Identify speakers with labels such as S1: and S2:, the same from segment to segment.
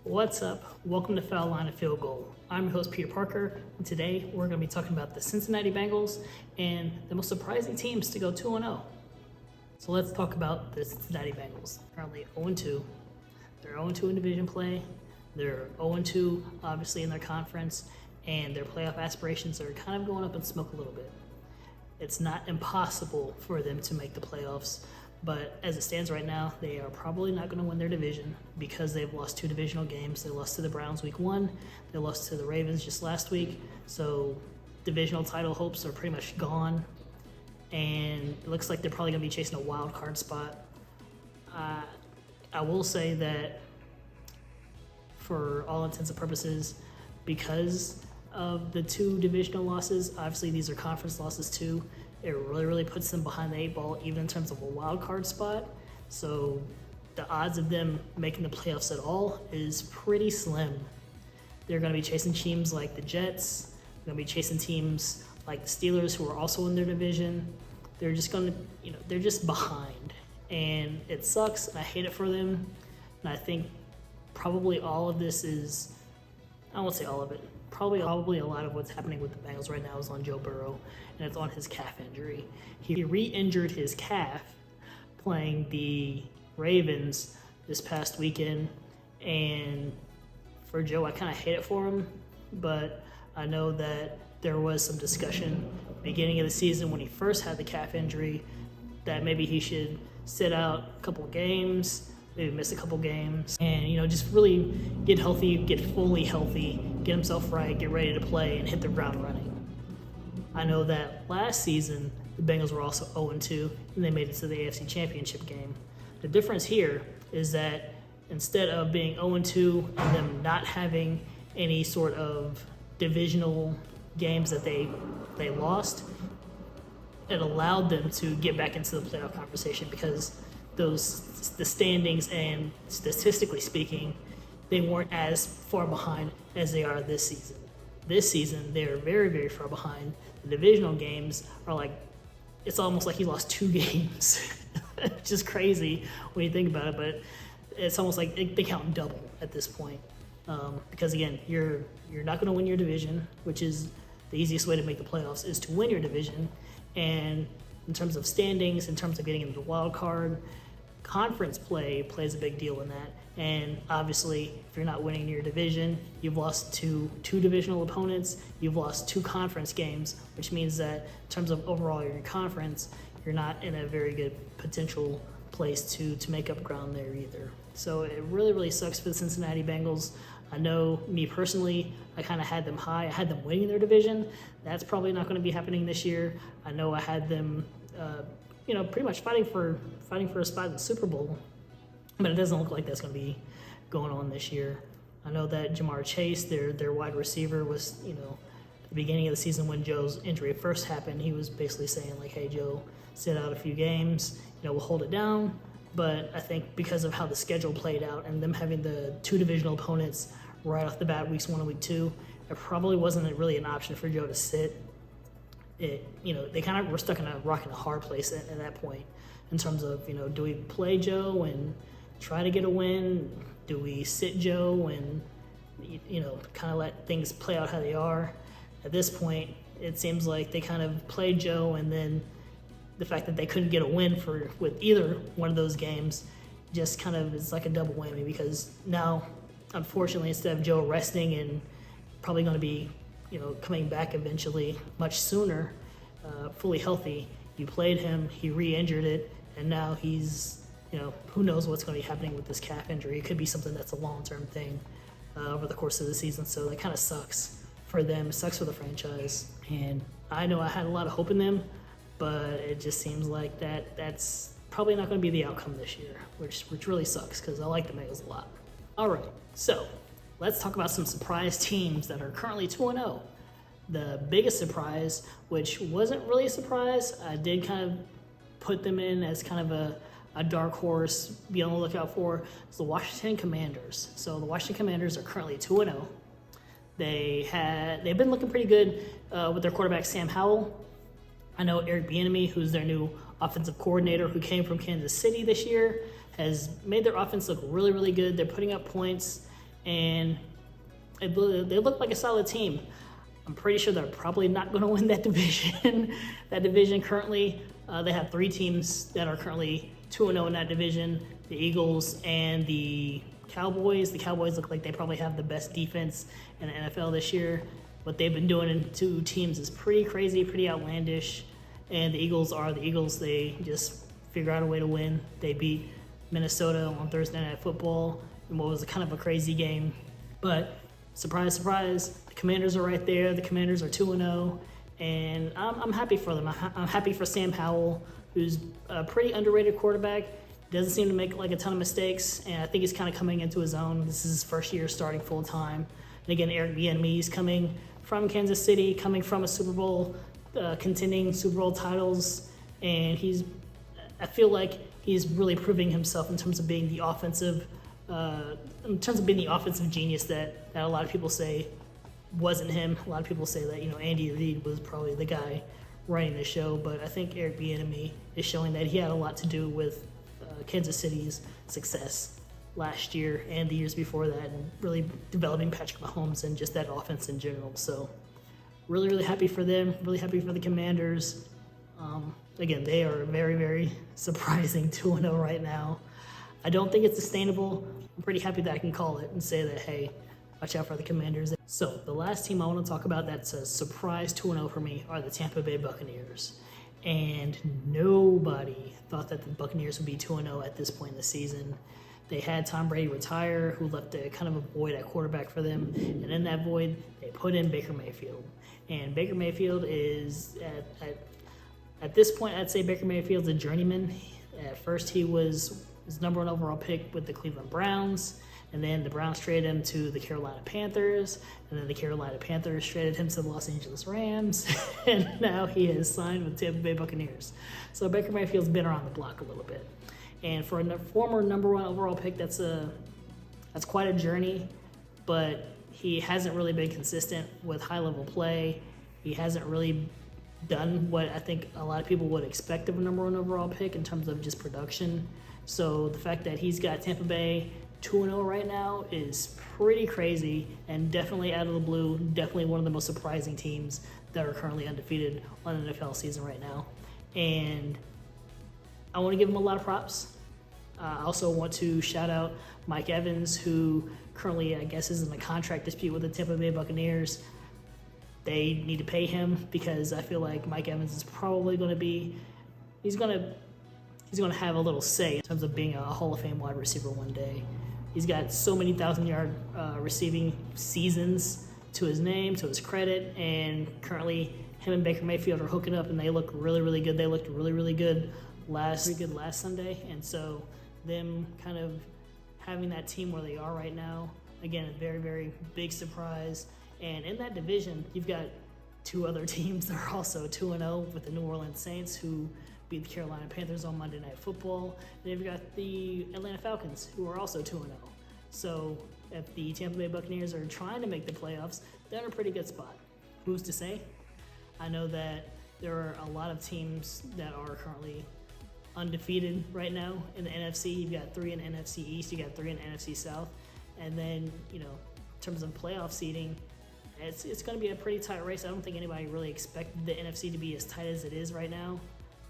S1: What's up? Welcome to Foul Line and Field Goal. I'm your host, Peter Parker, and today we're going to be talking about the Cincinnati Bengals and the most surprising teams to go 2-0. So let's talk about the Cincinnati Bengals. Currently 0-2. They're 0-2 in division play. They're 0-2, obviously, in their conference, and their playoff aspirations are kind of going up in smoke a little bit. It's not impossible for them to make the playoffs, but as it stands right now, they are probably not going to win their division because they've lost two divisional games. They lost to the Browns week 1. They lost to the Ravens just last week. So divisional title hopes are pretty much gone. And it looks like they're probably going to be chasing a wild card spot. I will say that for all intents and purposes, because of the two divisional losses, obviously these are conference losses too, it really puts them behind the 8 ball, even in terms of a wild card spot. So the odds of them making the playoffs at all is pretty slim. They're going to be chasing teams like the Jets. They're going to be chasing teams like the Steelers, who are also in their division. They're just going to, they're just behind. And it sucks, and I hate it for them. And I think probably all of this is, I won't say all of it, probably a lot of what's happening with the Bengals right now is on Joe Burrow, and it's on his calf injury. He re-injured his calf playing the Ravens this past weekend, and for Joe, I kind of hate it for him, but I know that there was some discussion beginning of the season when he first had the calf injury that maybe he should sit out a couple of games, maybe miss a couple games, and just really get healthy, get fully healthy, get himself right, get ready to play, and hit the ground running. I know that last season the Bengals were also 0-2, and they made it to the AFC Championship game. The difference here is that instead of being 0-2 and them not having any sort of divisional games that they lost, it allowed them to get back into the playoff conversation because the standings and statistically speaking, they weren't as far behind as they are this season. This season, they're very far behind. The divisional games are like, it's almost like he lost 2 games. It's just crazy when you think about it, but it's almost like they count double at this point. Because again, you're not going to win your division, which is the easiest way to make the playoffs is to win your division. And in terms of standings, in terms of getting into the wild card, conference play plays a big deal in that. And obviously, if you're not winning your division, you've lost to 2 divisional opponents, you've lost 2 conference games, which means that in terms of overall your conference, you're not in a very good potential place to make up ground there either. So it really sucks for the Cincinnati Bengals. I know me personally, I kind of had them high. I had them winning their division. That's probably not going to be happening this year. I know I had them, pretty much fighting for a spot in the Super Bowl, but it doesn't look like that's going to be going on this year. I know that Jamar Chase, their wide receiver, was, at the beginning of the season when Joe's injury first happened, he was basically saying like, hey, Joe, sit out a few games, we'll hold it down. But I think because of how the schedule played out and them having the 2 divisional opponents right off the bat, weeks 1 and week 2, it probably wasn't really an option for Joe to sit. They kind of were stuck in a rock and a hard place at that point in terms of, do we play Joe and try to get a win? Do we sit Joe and, kind of let things play out how they are? At this point, it seems like they kind of played Joe, and then the fact that they couldn't get a win with either one of those games just kind of is like a double whammy, because now, unfortunately, instead of Joe resting and probably going to be, coming back eventually much sooner, fully healthy, you played him, he re-injured it, and now he's, who knows what's going to be happening with this calf injury. It could be something that's a long-term thing over the course of the season, so that kind of sucks for them. It sucks for the franchise, and I know I had a lot of hope in them, but it just seems like that's probably not going to be the outcome this year, which really sucks because I like the Bengals a lot. All right, so let's talk about some surprise teams that are currently 2-0. The biggest surprise, which wasn't really a surprise, I did kind of put them in as kind of a dark horse, be on the lookout for, is the Washington Commanders. So the Washington Commanders are currently 2-0. They've been looking pretty good with their quarterback Sam Howell. I know Eric Bieniemy, who's their new offensive coordinator, who came from Kansas City this year, has made their offense look really good. They're putting up points, and they look like a solid team. I'm pretty sure they're probably not going to win that division. That division currently, they have 3 teams that are currently 2-0 in that division, the Eagles and the Cowboys. The Cowboys look like they probably have the best defense in the NFL this year. What they've been doing in 2 teams is pretty crazy, pretty outlandish. And the Eagles are the Eagles. They just figure out a way to win. They beat Minnesota on Thursday Night Football in what was kind of a crazy game. But surprise, surprise, the Commanders are right there. The Commanders are 2-0, and I'm happy for them. I'm happy for Sam Howell, who's a pretty underrated quarterback. Doesn't seem to make like a ton of mistakes, and I think he's kind of coming into his own. This is his first year starting full time. And again, Eric Bieniemy is coming from Kansas City, coming from a Super Bowl, contending Super Bowl titles, and I feel like he's really proving himself in terms of being the offensive genius that a lot of people say wasn't him. A lot of people say that, Andy Reid was probably the guy running the show, but I think Eric Bieniemy is showing that he had a lot to do with Kansas City's success last year and the years before that, and really developing Patrick Mahomes and just that offense in general. So really, really happy for them, really happy for the Commanders. Again, they are very, very surprising 2-0 right now. I don't think it's sustainable. I'm pretty happy that I can call it and say that, hey, watch out for the Commanders. So the last team I want to talk about that's a surprise 2-0 for me are the Tampa Bay Buccaneers. And nobody thought that the Buccaneers would be 2-0 at this point in the season. They had Tom Brady retire, who left a kind of a void at quarterback for them. And in that void, they put in Baker Mayfield. And Baker Mayfield is, at this point, I'd say Baker Mayfield's a journeyman. At first, he was his number 1 overall pick with the Cleveland Browns, and then the Browns traded him to the Carolina Panthers, and then the Carolina Panthers traded him to the Los Angeles Rams, and now he has signed with Tampa Bay Buccaneers. So Baker Mayfield's been around the block a little bit. And for a former number 1 overall pick, that's quite a journey, but he hasn't really been consistent with high-level play. He hasn't really done what I think a lot of people would expect of a number 1 overall pick in terms of just production. So the fact that he's got Tampa Bay 2-0 right now is pretty crazy, and definitely out of the blue, definitely one of the most surprising teams that are currently undefeated on the NFL season right now. And I want to give him a lot of props. I also want to shout out Mike Evans, who currently, I guess, is in a contract dispute with the Tampa Bay Buccaneers. They need to pay him because I feel like Mike Evans is probably going to be, he's going to have a little say in terms of being a Hall of Fame wide receiver one day. He's got so many 1,000-yard receiving seasons to his name, to his credit, and currently him and Baker Mayfield are hooking up, and they look really, really good. They looked really, really good last Sunday, and so them kind of having that team where they are right now, again, a very, very big surprise. And in that division, you've got 2 other teams that are also 2-0 with the New Orleans Saints, who beat the Carolina Panthers on Monday Night Football. And you've got the Atlanta Falcons, who are also 2-0. So if the Tampa Bay Buccaneers are trying to make the playoffs, they're in a pretty good spot. Who's to say? I know that there are a lot of teams that are currently undefeated right now in the NFC. You've got 3 in the NFC East, you got 3 in the NFC South. And then, in terms of playoff seeding, it's going to be a pretty tight race. I don't think anybody really expected the NFC to be as tight as it is right now.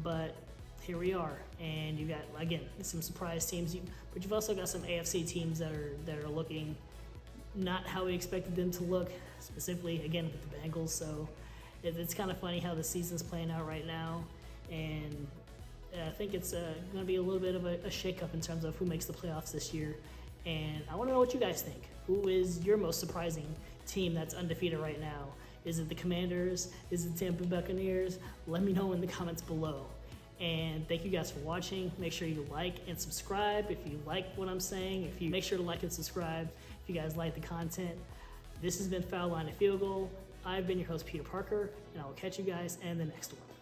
S1: But here we are, and you got, again, some surprise teams, but you've also got some AFC teams that are looking not how we expected them to look, specifically, again, with the Bengals. So it's kind of funny how the season's playing out right now, and I think it's going to be a little bit of a shakeup in terms of who makes the playoffs this year. And I want to know what you guys think. Who is your most surprising team that's undefeated right now? Is it the Commanders? Is it the Tampa Buccaneers? Let me know in the comments below. And thank you guys for watching. Make sure you like and subscribe if you like what I'm saying. If you make sure to like and subscribe if you guys like the content. This has been Foul Line and Field Goal. I've been your host, Peter Parker, and I will catch you guys in the next one.